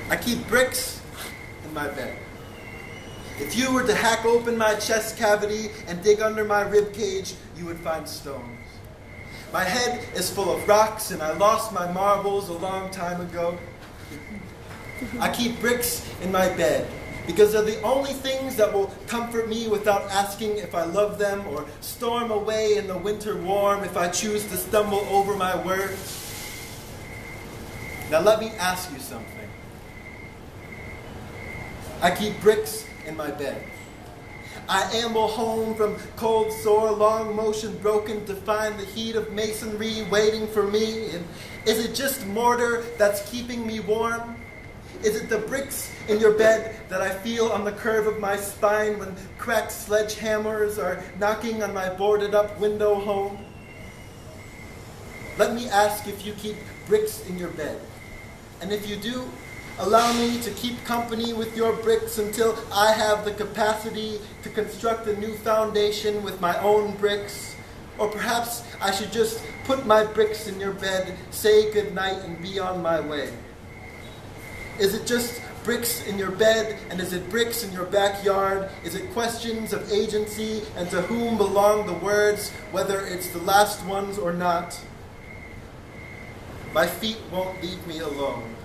I keep bricks in my bed. If you were to hack open my chest cavity and dig under my rib cage, you would find stones. My head is full of rocks, and I lost my marbles a long time ago. I keep bricks in my bed because they're the only things that will comfort me without asking if I love them, or storm away in the winter warm if I choose to stumble over my words. Now let me ask you something. I keep bricks in my bed. I amble home from cold sore, long motion broken to find the heat of masonry waiting for me. And is it just mortar that's keeping me warm? Is it the bricks in your bed that I feel on the curve of my spine when cracked sledgehammers are knocking on my boarded up window home? Let me ask if you keep bricks in your bed. And if you do, allow me to keep company with your bricks until I have the capacity to construct a new foundation with my own bricks. Or perhaps I should just put my bricks in your bed, say goodnight, and be on my way. Is it just bricks in your bed, and is it bricks in your backyard? Is it questions of agency, and to whom belong the words, whether it's the last ones or not? My feet won't leave me alone.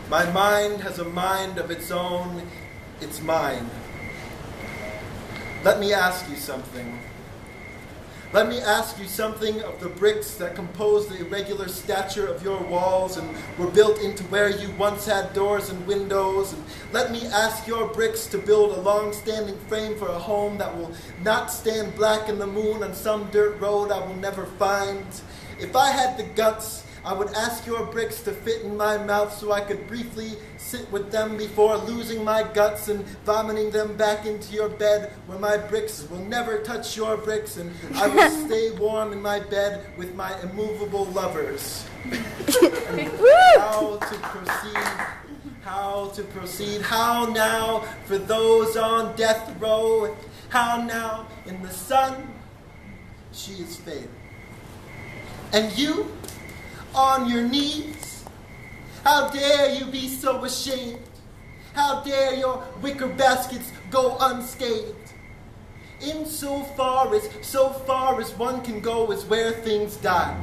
My mind has a mind of its own. It's mine. Let me ask you something. Let me ask you something of the bricks that compose the irregular stature of your walls and were built into where you once had doors and windows. And let me ask your bricks to build a long-standing frame for a home that will not stand black in the moon on some dirt road I will never find. If I had the guts, I would ask your bricks to fit in my mouth so I could briefly sit with them before losing my guts and vomiting them back into your bed, where my bricks will never touch your bricks, and I will stay warm in my bed with my immovable lovers. And how to proceed, how now for those on death row, how now in the sun she is faded. And you, on your knees, how dare you be so ashamed? How dare your wicker baskets go unscathed? So far as one can go is where things die.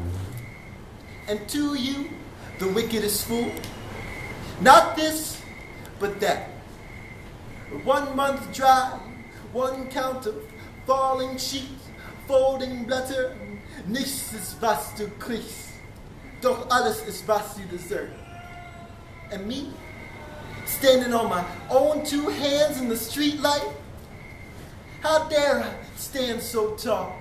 And to you, the wickedest fool, not this, but that. 1 month dry, 1 count of falling sheets, folding Blätter, nichts ist was du kriegst. Doch alles ist was you deserve. And me, standing on my own 2 hands in the street light, how dare I stand so tall?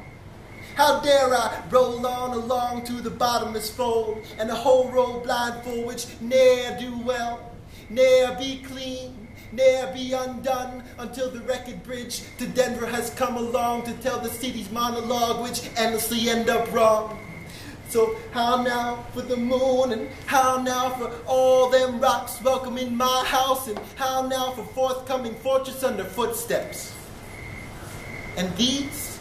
How dare I roll on along to the bottomless fold, and the whole road blindfold, which ne'er do well, ne'er be clean, ne'er be undone, until the wrecked bridge to Denver has come along to tell the city's monologue, which endlessly end up wrong. So how now for the moon, and how now for all them rocks welcome in my house, and how now for forthcoming fortress under footsteps. And these,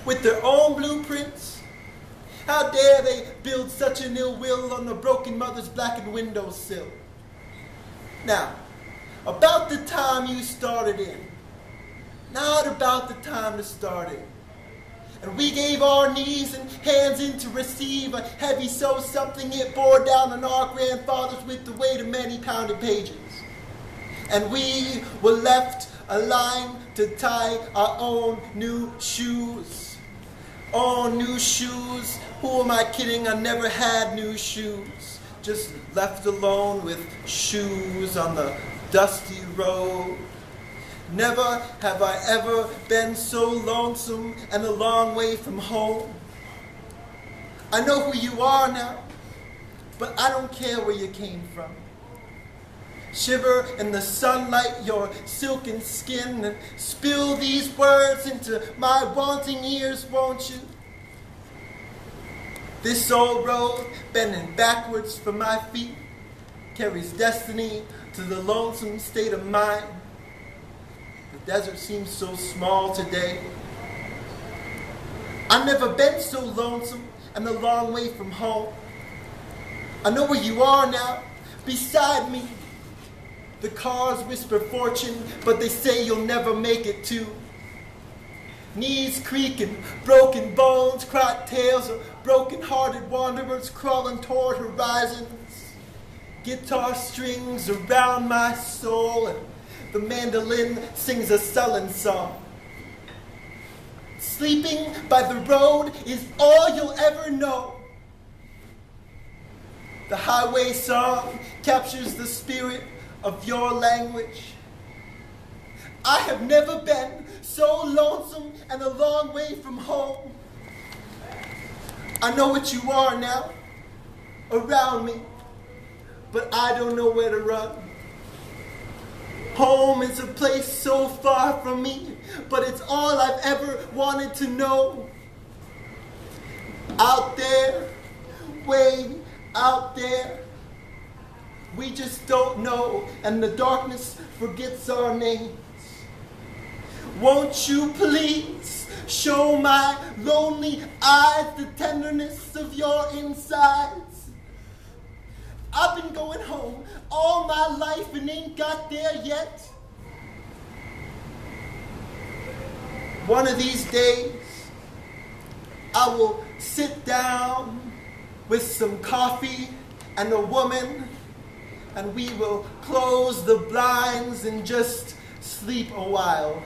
with their own blueprints, how dare they build such an ill will on the broken mother's blackened windowsill? Now, about the time you started in, not about the time to start in. And we gave our knees and hands in to receive a heavy something it bore down on our grandfathers with the weight of many pounded pages. And we were left a line to tie our own new shoes. Own new shoes. Who am I kidding? I never had new shoes. Just left alone with shoes on the dusty road. Never have I ever been so lonesome and a long way from home. I know who you are now, but I don't care where you came from. Shiver in the sunlight your silken skin and spill these words into my wanting ears, won't you? This old road, bending backwards for my feet, carries destiny to the lonesome state of mind. The desert seems so small today. I've never been so lonesome and a long way from home. I know where you are now, beside me. The cars whisper fortune, but they say you'll never make it too. Knees creaking, broken bones, cracked tales of broken-hearted wanderers crawling toward horizons. Guitar strings around my soul, and the mandolin sings a sullen song. Sleeping by the road is all you'll ever know. The highway song captures the spirit of your language. I have never been so lonesome and a long way from home. I know what you are now, around me, but I don't know where to run. Home is a place so far from me, but it's all I've ever wanted to know. Out there, way out there, we just don't know, and the darkness forgets our names. Won't you please show my lonely eyes the tenderness of your insides? I've been going home all my life and ain't got there yet. One of these days, I will sit down with some coffee and a woman, and we will close the blinds and just sleep a while.